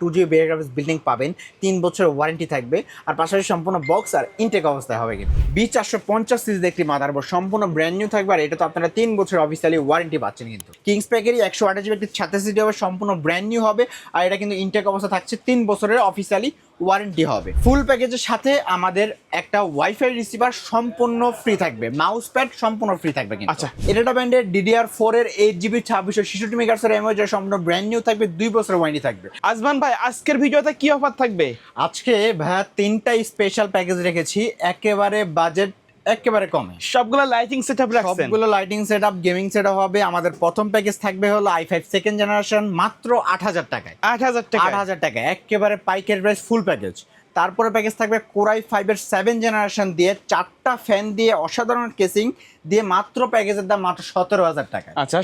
2GB bear graphics building পাবেন, 3 বছরের warranty থাকবে, আর পাশাপাশি সম্পূর্ণ বক্স আর ইনটেক অবস্থায় হবে। কিন্তু B450 সিরিজের একটি মাদারবোর্ড সম্পূর্ণ ব্র্যান্ড নিউ থাকবে, আর এটা তো আপনারা 3 বছরের অফিসিয়ালি ওয়ারেন্টি পাচ্ছেন। কিন্তু কিংস প্যাকেরই 128GB একটি 36GB হবে, সম্পূর্ণ ব্র্যান্ড নিউ হবে, আর এটা কিন্তু ইনটেক অবস্থা থাকছে, 3 বছরের অফিসিয়ালি ওয়ারেন্টি হবে। ফুল প্যাকেজের সাথে আমাদের একটা ওয়াইফাই রিসিভার সম্পূর্ণ ফ্রি থাকবে, মাউস প্যাড সম্পূর্ণ ফ্রি থাকবে। কিন্তু আচ্ছা, এটা ব্র্যান্ডের DDR4 এর 8GB 2666 মেগাহার্টজের এমও, যেটা সম্পূর্ণ ব্র্যান্ড নিউ থাকবে, 2 বছরের ওয়ারেন্টি থাকবে। আজমান ভাই, আজকের ভিডিওতে কি অফার থাকবে? আজকে ভাইয়া 3টা স্পেশাল প্যাকেজ রেখেছি, একেবারে বাজেট একেবারে কমে। সবগুলো লাইটিং সেটআপ রাখছেন? সবগুলো লাইটিং সেটআপ, গেমিং সেটআপ হবে। আমাদের প্রথম প্যাকেজ থাকবে হলো i5 সেকেন্ড জেনারেশন, মাত্র 8000 টাকায়। 8000 টাকা? 8000 টাকা একেবারে পাইকারি প্রাইস, ফুল প্যাকেজ। তারপরে প্যাকেজ থাকবে কোরাই 5 এর 7 জেনারেশন দিয়ে, 4টা ফ্যান দিয়ে, অসাধারণ কেসিং দিয়ে, মাত্র প্যাকেজের দাম মাত্র 17000 টাকা। আচ্ছা,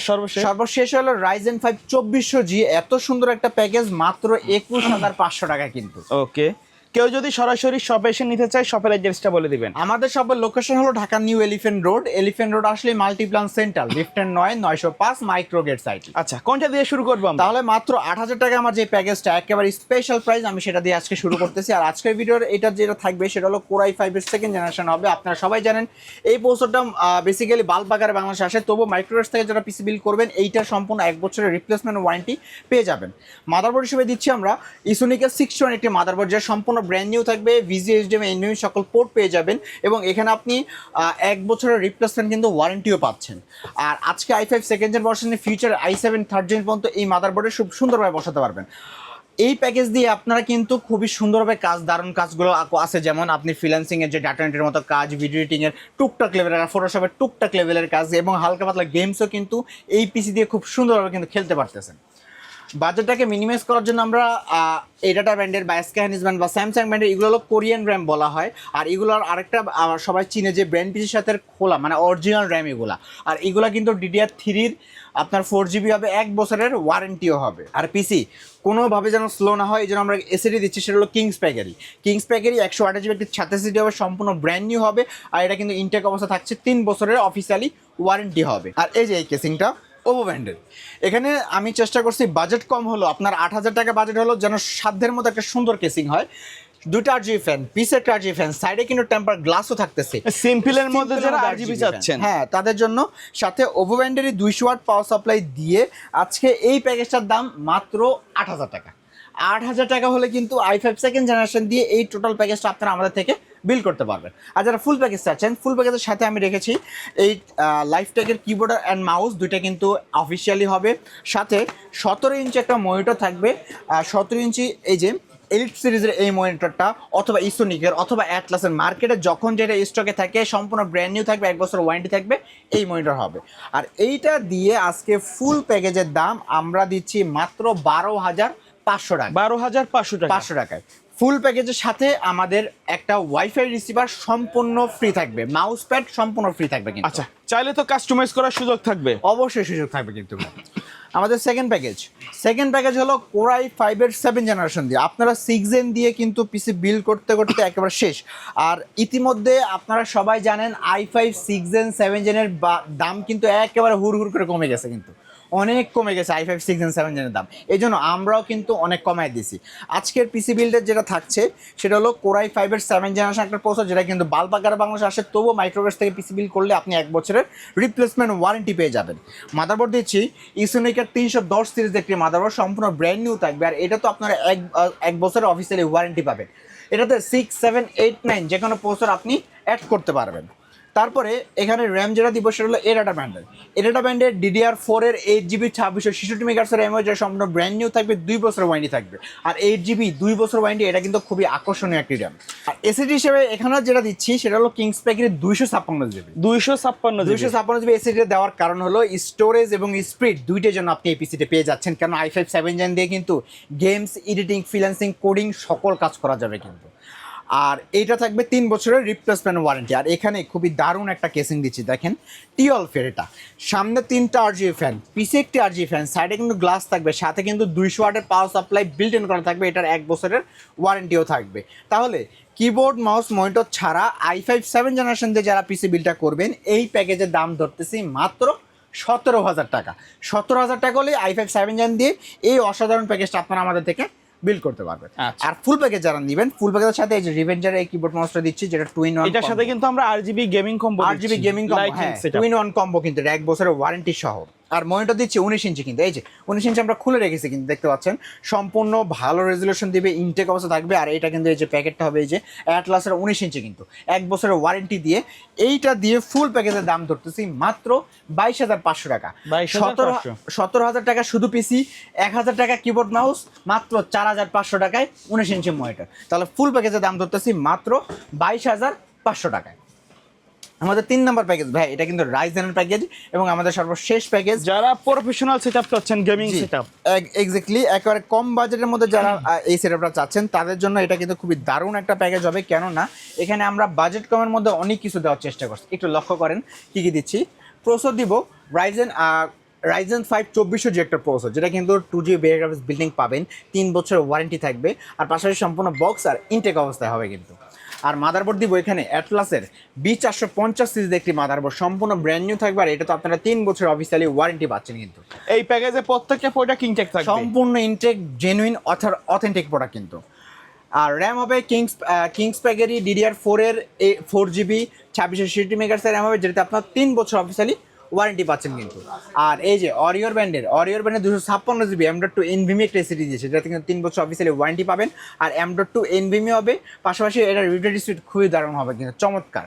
সর্বশেষ হলো Ryzen 5 2400G, এত সুন্দর একটা প্যাকেজ, মাত্র 21500 টাকা। কিন্তু ওকে, কেউ যদি সরাসরি শপে এসে নিতে চায়, শপের অ্যাড্রেসটা বলে দিবেন। আমাদের শপের লোকেশন হলো ঢাকা নিউ এলিফ্যান্ট রোড আসলে মাল্টিপ্লান সেন্টার, লিফটের 905 মাইক্রো গেট সাইট। আচ্ছা, কোনটা দিয়ে শুরু করবো আমরা? তাহলে মাত্র 8000 টাকা আমার যে প্যাকেজটা একেবারে স্পেশাল প্রাইস, আমি সেটা দিয়ে আজকে শুরু করতেছি। আর আজকের ভিডিওর এটা যেটা থাকবে সেটা হলো কোরাই 5 এর সেকেন্ড জেনারেশন হবে। আপনারা সবাই জানেন এই প্রসেসরটা বেসিক্যালি বাল্ব আকারে বাংলাদেশে আসে, তবু মাইক্রোগেট থেকে যারা পিসি বিল্ড করবেন, এইটা সম্পূর্ণ 1 বছরের রিপ্লেসমেন্ট ওয়ারেন্টি পেয়ে যাবেন। মাদারবোর্ড হিসেবে দিচ্ছি আমরা ইসোনিকের 620 একটি মাদারবোর্ড, যে সম্পূর্ণ ব্র্যান্ড নিউ থাকবে, VGA/HDMI এনভিএমই সকল পোর্ট পেয়ে যাবেন, এবং এখানে আপনি 1 বছরের রিপ্লেসমেন্ট কিন্তু ওয়ারেন্টিও পাচ্ছেন। আর আজকে i5 সেকেন্ড জেন ভার্সনের ফিউচার i7 থার্ড জেন পর্যন্ত এই মাদারবোর্ডে খুব সুন্দরভাবে বসাতে পারবেন। এই প্যাকেজ দিয়ে আপনারা কিন্তু খুবই সুন্দরভাবে দারুণ কাজগুলো আছে, যেমন আপনি ফ্রিল্যান্সিং এর যে ডাটা এন্ট্রির মতো কাজ, ভিডিও এডিটিং এর টুকটাক লেভেলের, ফটোশপের টুকটাক লেভেলের কাজ, এবং হালকা পাতলা গেমসও কিন্তু এই পিসি দিয়ে খুব সুন্দরভাবে কিন্তু খেলতে পারতেছেন। বাজেটটাকে মিনিমাইজ করার জন্য আমরা এডাটা ব্র্যান্ডের বা SK hynix বা স্যামসাং ব্র্যান্ডের, এগুলো হলো কোরিয়ান র্যাম বলা হয়। আর এগুলোর আরেকটা সবাই চিনে যে ব্র্যান্ড পিসির সাথে খোলা, মানে অরিজিনাল র্যাম এগুলা। আর এগুলা কিন্তু DDR3 আপনার 4GB হবে, 1 বছরের ওয়ারেন্টিও হবে। আর পিসি কোনোভাবে যেন স্লো না হয়, এই জন্য আমরা এসএসডি দিচ্ছি, সেটা হলো কিংস প্যাকেরই 128GB একটি 36GB হবে, সম্পূর্ণ ব্র্যান্ড নিউ হবে, আর এটা কিন্তু ইনটেক অবস্থা থাকছে, 3 বছরের অফিসিয়ালি ওয়ারেন্টি হবে। আর এই যে এই কেসিংটা ওভো ব্র্যান্ডের, এখানে আমি চেষ্টা করছি বাজেট কম হলো, আপনার 8000 টাকা বাজেট হলো, যেন সাধ্যের মতো একটা সুন্দর কেসিং হয়। 2টা RGB ফ্যান, পিসে একটা RGB ফ্যান, সাইডে কিন্তু টেম্পার গ্লাসও থাকতেছে, সিম্পলের মধ্যে যারা RGB চাচ্ছেন, হ্যাঁ তাদের জন্য। সাথে ওভো ব্র্যান্ডেরই 200 ওয়াট পাওয়ার সাপ্লাই দিয়ে আজকে এই প্যাকেজটার দাম মাত্র 8000 টাকা। 8000 টাকা হলে কিন্তু i5 সেকেন্ড জেনারেশন দিয়ে এই টোটাল প্যাকেজটা আপনারা আমাদের থেকে বিল করতে পারবেন। আর যারা ফুল প্যাকেজ চাচ্ছেন, ফুল প্যাকেজের সাথে আমি রেখেছি এই লাইফটেকের কিবোর্ড অ্যান্ড মাউস, দুইটা কিন্তু অফিসিয়ালি হবে। সাথে 17 ইঞ্চি একটা মনিটর থাকবে, 17 ইঞ্চি এই যে এলিট সিরিজের এই মনিটরটা, অথবা ইসোনিকের অথবা অ্যাটলাসের, মার্কেটে যখন যেটা স্টকে থাকে সম্পূর্ণ ব্র্যান্ড নিউ থাকবে, 1 বছর ওয়ারেন্টি থাকবে, এই মনিটর হবে। আর এইটা দিয়ে আজকে ফুল প্যাকেজের দাম আমরা দিচ্ছি মাত্র 12500 টাকা। 12500 টাকা? 500 টাকায় ফুল প্যাকেজের সাথে আমাদের একটা ওয়াইফাই রিসিভার সম্পূর্ণ ফ্রি থাকবে, মাউস প্যাড সম্পূর্ণ ফ্রি থাকবে। কিন্তু আচ্ছা, চাইলে তো কাস্টমাইজ করার সুযোগ থাকবে? অবশ্যই সুযোগ থাকবে। কিন্তু আমাদের সেকেন্ড প্যাকেজ হলো কোরাই 5 এর 7 জেনারেশন দিয়ে, আপনারা 6 জেন দিয়ে কিন্তু পিসি বিল্ড করতে করতে একেবারে শেষ। আর ইতিমধ্যে আপনারা সবাই জানেন i5 6 জেন 7 জেনের দাম কিন্তু একেবারে হুড় করে কমে গেছে, কিন্তু অনেক কমে গেছে i5 6 জেন 7 জেনের দাম। এই জন্য আমরাও কিন্তু অনেক কমায় দিয়েছি। আজকের পিসি বিল্ডের যেটা থাকছে সেটা হলো কোরাই 5 এর 7 জেনারেশন একটা প্রসেসর, যেটা কিন্তু বাল্ব আকারে বাংলাদেশে আসে, তবুও মাইক্রোগেট থেকে পিসি বিল্ড করলে আপনি 1 বছরের রিপ্লেসমেন্ট ওয়ারেন্টি পেয়ে যাবেন। মাদারবোর্ড দিচ্ছি ইসোনিকের 310 সিরিজ একটি মাদারবোর্ড, সম্পূর্ণ ব্র্যান্ড নিউ থাকবে, আর এটা তো আপনারা 1 বছরের অফিসিয়ালি ওয়ারেন্টি পাবেন। এটাতে 6, 7, 8, 9 যে কোনো প্রসেসর আপনি অ্যাড করতে পারবেন। তারপরে এখানে র্যাম যেটা দিব সেটা হলো এডাটা ব্র্যান্ডের DDR4 এর 8GB 2666 মেগাহার্টজের এমও, যেটা সম্পূর্ণ ব্র্যান্ড নিউ থাকবে, 2 বছরের ওয়ারেন্টি থাকবে। আর 8GB 2 বছর ওয়ারেন্টি, এটা কিন্তু খুবই আকর্ষণীয় একটি র্যাম। আর এসএসডি হিসেবে এখানে যেটা দিচ্ছি সেটা হলো কিংস প্যাকের 256GB 256GB এসএসডি দেওয়ার কারণ হলো স্টোরেজ এবং স্পিড দুইটার জন্য আপনি এই পিসিতে পেয়ে যাচ্ছেন, কারণ i5 7 জেন দিয়ে কিন্তু গেমস, এডিটিং, ফ্রিল্যান্সিং, কোডিং সকল কাজ করা যাবে কিন্তু। আর এইটা থাকবে 3 বছরের রিপ্লেসমেন্ট ওয়ারেন্টি। আর এখানে খুবই দারুণ একটা কেসিং দিচ্ছি, দেখেন টিওলফের, এটা সামনে 3টা RGB ফ্যান, পিছে একটি RGB ফ্যান, সাইডে কিন্তু গ্লাস থাকবে, সাথে কিন্তু 200 ওয়াটের পাওয়ার সাপ্লাই বিল্ট ইন করা থাকবে, এটার 1 বছরের ওয়ারেন্টিও থাকবে। তাহলে কিবোর্ড, মাউস, মনিটর ছাড়া i5 7 জেনারেশন দিয়ে যারা পিসি বিল্ডটা করবেন, এই প্যাকেজের দাম ধরতেছি মাত্র 17000 টাকা। 17000 টাকা হলে i5 7 জেন দিয়ে এই অসাধারণ প্যাকেজটা আপনারা আমাদের থেকে বিল্ড করতে পারবেন। আচ্ছা। আর ফুল প্যাকেজ যারা নেবেন, ফুল প্যাকেজের সাথে এই যে রিভেঞ্জারের এই কিবোর্ড মাউসটা দিচ্ছি, যেটা 2-in-1 এটার সাথে কিন্তু আমরা RGB gaming combo RGB gaming combo, হ্যাঁ 2-in-1 কম্বো কিন্তু, এটা 1 বছরের ওয়ারেন্টি সহ। আর মনিটর দিচ্ছি 19 ইঞ্চি কিন্তু, এই যে 19 ইঞ্চি আমরা খুলে রেখেছি কিন্তু, দেখতে পাচ্ছেন সম্পূর্ণ ভালো রেজলিউশন দিবে, ইনটেক অবস্থা থাকবে। আর এটা কিন্তু এই যে প্যাকেটটা হবে এই যে অ্যাটলাসের 19 ইঞ্চি কিন্তু, 1 বছরের ওয়ারেন্টি দিয়ে এইটা দিয়ে ফুল প্যাকেজের দাম ধরতেছি মাত্র 22,500 টাকা। 17,000 টাকা শুধু পিসি, 1,000 টাকা কিবোর্ড মাউস, মাত্র 4,500 টাকায় 19 ইঞ্চি মনিটর। তাহলে ফুল প্যাকেজের দাম ধরতেছি মাত্র 22,500 টাকায়। আমাদের 3 নাম্বার প্যাকেজ ভাই, এটা কিন্তু রাইজেনের প্যাকেজ এবং আমাদের সর্বশেষ প্যাকেজ। যারা প্রফেশনাল সেটআপ চাচ্ছেন, গেমিং সেটআপ, এক্স্যাক্টলি একেবারে কম বাজেটের মধ্যে যারা এই সেটআপটা চাচ্ছেন তাদের জন্য এটা কিন্তু খুবই দারুণ একটা প্যাকেজ হবে। কেননা এখানে আমরা বাজেট কমের মধ্যে অনেক কিছু দেওয়ার চেষ্টা করছি। একটু লক্ষ্য করেন কি কি দিচ্ছি। প্রসেসর দিব রাইজেন 5 2400 যে একটা প্রসেসর, যেটা কিন্তু 2GB বেয়ার গ্রাফিক্স বিল্ডিং পাবেন, 3 বছরের ওয়ারেন্টি থাকবে, আর পাশাপাশি সম্পূর্ণ বক্স আর ইনটেক অবস্থায় হবে কিন্তু। আর মাদারবোর্ড দিব এখানে অ্যাটলাসের B450 সিরিজের একটি মাদারবোর্ড, সম্পূর্ণ ব্র্যান্ড নিউ থাকবে। আর এটা তো আপনারা 3 বছর অফিসিয়ালি ওয়ারেন্টি পাচ্ছেন কিন্তু। এই প্যাকেজে প্রত্যেকটা প্রোডাক্ট ইনটেক থাকবে, সম্পূর্ণ ইনটেক, জেনুইন অথেন্টিক প্রোডাক্ট কিন্তু। আর র্যাম হবে কিংস প্যাকেরই DDR4 এর 4GB 2660 মেগাহার্টজ র্যাম হবে, যেটাতে আপনার 3 বছর অফিসিয়ালি ওয়ারেন্টি পাচ্ছেন কিন্তু। আর এই যে অরিওর ব্র্যান্ডের 256GB M.2 NVMe একটা এসিডি দিয়েছে, যেটাতে কিন্তু 3 বছর অফিসিয়ালি ওয়ারেন্টি পাবেন। আর M.2 NVMe হবে, পাশাপাশি এটা রিডার স্পিড খুবই দারুণ হবে কিন্তু, চমৎকার।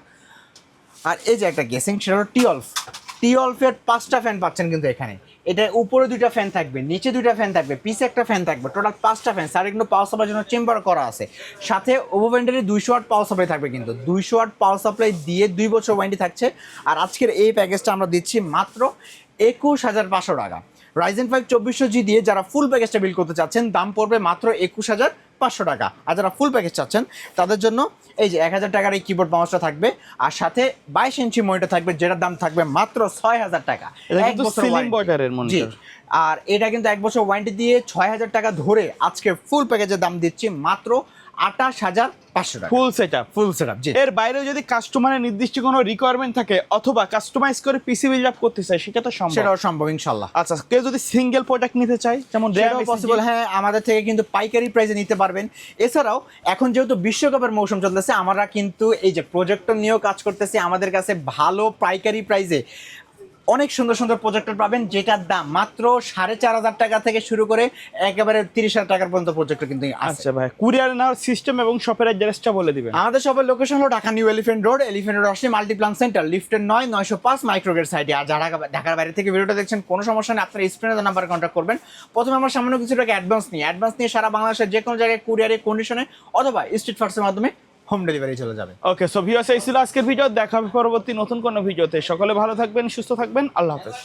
আর এই যে একটা গেসিং, সেটা হলো টিওলফের 5টা ফ্যান পাচ্ছেন কিন্তু এখানে। এটা উপরে 2টা ফ্যান থাকবে, নিচে 2টা ফ্যান থাকবে, পিছে একটা ফ্যান থাকবে, টোটাল 5টা ফ্যান। সাইডে কিন্তু পাওয়ার সাপ্লাই জন্য চেম্বার করা আছে, সাথে ওভোভেন্টারি 200 ওয়াট পাওয়ার সাপ্লাই থাকবে কিন্তু, 200 ওয়াট পাওয়ার সাপ্লাই দিয়ে 2 বছর ওয়ারেন্টি থাকছে। আর আজকের এই প্যাকেজটা আমরা দিচ্ছি মাত্র 21,500 টাকা। রাইজেন 5 2400G দিয়ে যারা ফুল প্যাকেজটা বিল করতে চাচ্ছেন, দাম পড়বে মাত্র 21,500 টাকা। আর যারা ফুল প্যাকেজ চাচ্ছেন তাদের জন্য এই যে 1,000 টাকার এই কিবোর্ড মাউসটা থাকবে, আর সাথে 22 ইঞ্চি মনিটর থাকবে, যেটার দাম থাকবে মাত্র 6,000 টাকা। আর এটা কিন্তু 1 বছর ওয়ারেন্টি দিয়ে 6,000 টাকা ধরে আজকে ফুল প্যাকেজের দাম দিচ্ছি মাত্র 28,500 টাকা। Full setup. জি। এর বাইরেও যদি কাস্টমারের নির্দিষ্ট কোনো রিকোয়ারমেন্ট থাকে অথবা কাস্টমাইজ করে পিসি বিল্ড আপ করতে চায়, সেটা তো সম্ভব। সেটাও সম্ভব ইনশাআল্লাহ। আচ্ছা, কেউ যদি সিঙ্গেল প্রোডাক্ট নিতে চায়, যেমন সেটাও পসিবল, হ্যাঁ, আমাদের থেকে কিন্তু পাইকারি প্রাইসে নিতে পারবেন। এছাড়াও এখন যেহেতু বিশ্বকাপের মৌসুম চলতেছে, আমরা কিন্তু এই যে প্রজেক্টর নিয়েও কাজ করতেছি। আমাদের কাছে ভালো পাইকারি প্রাইসে অনেক সুন্দর সুন্দর প্রজেক্টর পাবেন, যেটার দাম মাত্র 4,500 টাকা থেকে শুরু করে একেবারে 30,000 টাকার পর্যন্ত প্রজেক্টর কিন্তু আছে। আচ্ছা ভাই, কুরিয়ার নেওয়ার সিস্টেম এবং শপের অ্যাড্রেসটা বলে দিবেন। আমাদের শপের লোকেশন হলো ঢাকা নিউ এলিফ্যান্ট রোড আসলে মাল্টিপ্লান সেন্টার, লিফটের 905 মাইক্রোগেট সাইডে। আর যারা ঢাকার বাইরে থেকে ভিডিওটা দেখছেন, কোনো সমস্যা নেই, আপনার স্ক্রিনে নাম্বারে কন্ট্যাক্ট করবেন। প্রথমে আমরা সামান্য কিছু টাকা অ্যাডভান্স নিয়ে সারা বাংলাদেশের যে কোনো জায়গায় কুরিয়ারে কন্ডিশনে অথবা স্ট্রিট ফার্সের মাধ্যমে হোম ডেলিভারি চলে যাবে। ওকে, সো ভিউয়ার্স, এই ছিল আজকের ভিডিও। দেখা হবে পরবর্তী নতুন কোনো ভিডিওতে। সকলে ভালো থাকবেন, সুস্থ থাকবেন, আল্লাহ হাফেজ।